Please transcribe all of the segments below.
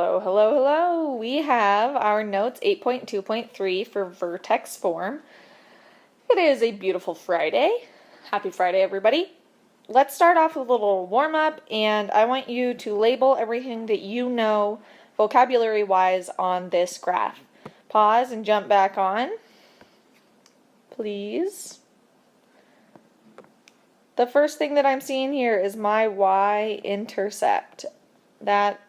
Hello, hello, hello. We have our notes 8.2.3 for vertex form. It is a beautiful Friday. Happy Friday, everybody. Let's start off with a little warm-up, and I want you to label everything that you know vocabulary-wise on this graph. Pause and jump back on, please. The first thing that I'm seeing here is my y-intercept. That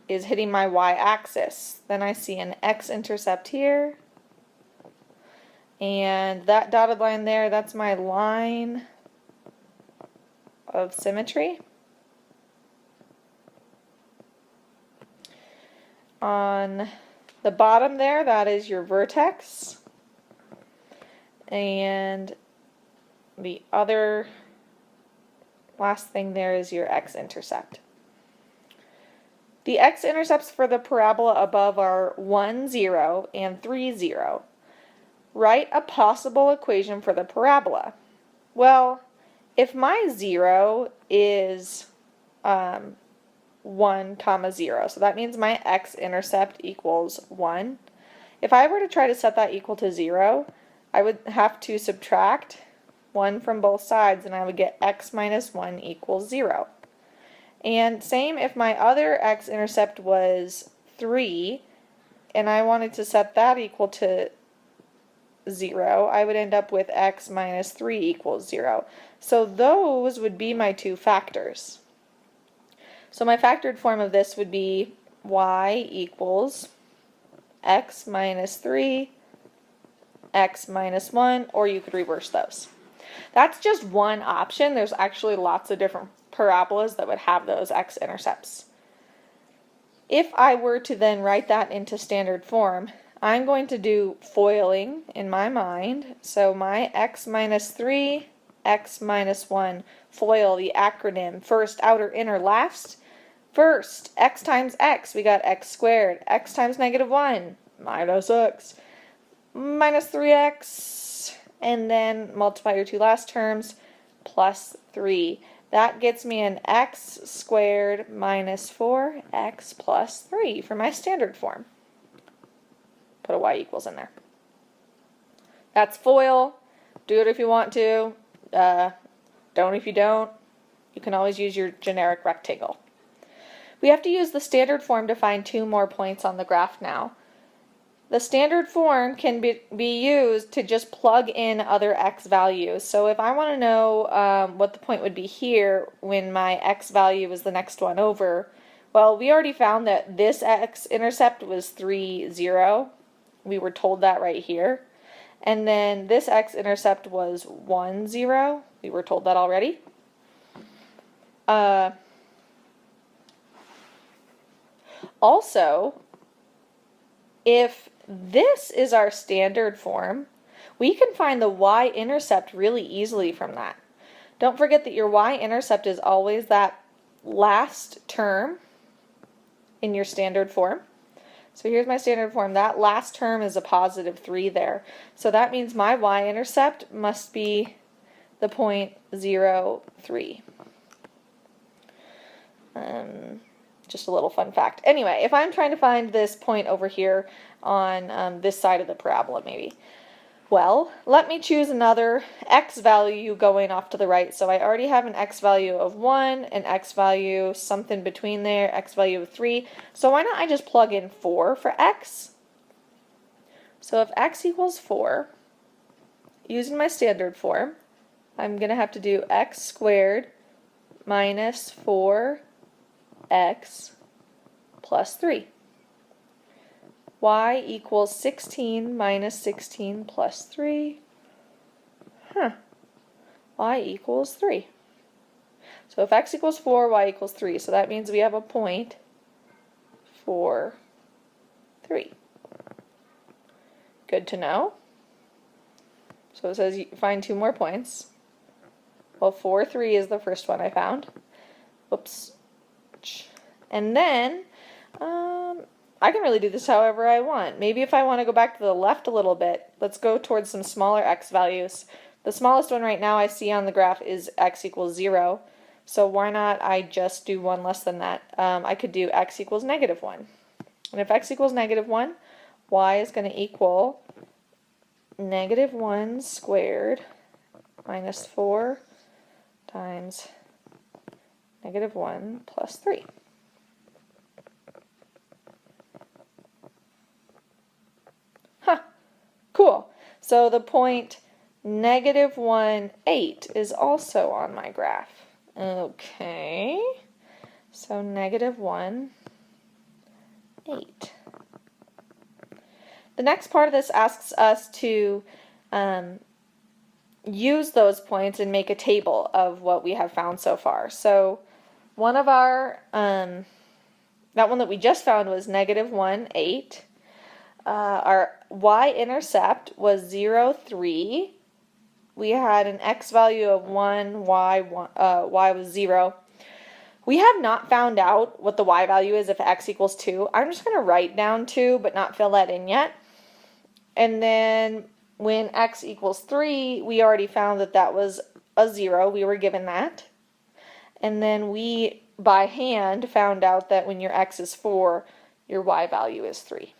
is hitting my y-axis. Then I see an x-intercept here. And that dotted line there, that's my line of symmetry. On the bottom there, that is your vertex. And the other last thing there is your x-intercept. The x-intercepts for the parabola above are 1, 0, and 3, 0. Write a possible equation for the parabola. Well, if my 0 is 1, 0, so that means my x-intercept equals 1. If I were to try to set that equal to 0, I would have to subtract 1 from both sides, and I would get x minus 1 equals 0. And same if my other x-intercept was 3, and I wanted to set that equal to 0, I would end up with x minus 3 equals 0. So those would be my two factors. So my factored form of this would be y equals x minus 3, x minus 1, or you could reverse those. That's just one option. There's actually lots of different parabolas that would have those x-intercepts. If I were to then write that into standard form, I'm going to do foiling in my mind. So my x minus 3, x minus 1, FOIL, the acronym, first, outer, inner, last. First, x times x, we got x squared. X times negative 1, minus x, minus 3x, and then multiply your two last terms, plus 3. That gets me an x squared minus 4x plus 3 for my standard form. Put a y equals in there. That's FOIL. Do it if you want to. Don't if you don't. You can always use your generic rectangle. We have to use the standard form to find two more points on the graph now. The standard form can be used to just plug in other x values. So if I want to know what the point would be here when my x value is the next one over, well, we already found that this x-intercept was 3, 0. We were told that right here. And then this x-intercept was 1, 0. We were told that already. Also, if this is our standard form, we can find the y-intercept really easily from that. Don't forget that your y-intercept is always that last term in your standard form. So here's my standard form. That last term is a positive 3 there. So that means my y-intercept must be the point 0, 3. Just a little fun fact. Anyway, if I'm trying to find this point over here on this side of the parabola maybe, well, let me choose another x value going off to the right. So I already have an x value of 1, an x value something between there, x value of 3. So why not I just plug in 4 for x? So if x equals 4, using my standard form, I'm going to have to do x squared minus 4x plus 3. Y equals 16 minus 16 plus 3. Y equals 3. So if x equals 4, y equals 3. So that means we have a point 4, 3. Good to know. So it says you find two more points. Well, 4, 3 is the first one I found. Whoops. And then I can really do this however I want. Maybe if I want to go back to the left a little bit, let's go towards some smaller x values. The smallest one right now I see on the graph is x equals 0. So why not I just do one less than that? I could do x equals negative 1. And if x equals -1, y is going to equal -1 squared minus 4 times -1 plus 3. Huh, cool. So the point -1, 8 is also on my graph. Okay, so -1, 8. The next part of this asks us to use those points and make a table of what we have found so far. So one of our, that one that we just found was -1, 8. Our y-intercept was 0, 3. We had an x value of 1, y was 0. We have not found out what the y value is if x equals 2. I'm just going to write down 2 but not fill that in yet. And then when x equals 3, we already found that that was a 0. We were given that. And then we, by hand, found out that when your x is 4, your y value is 3.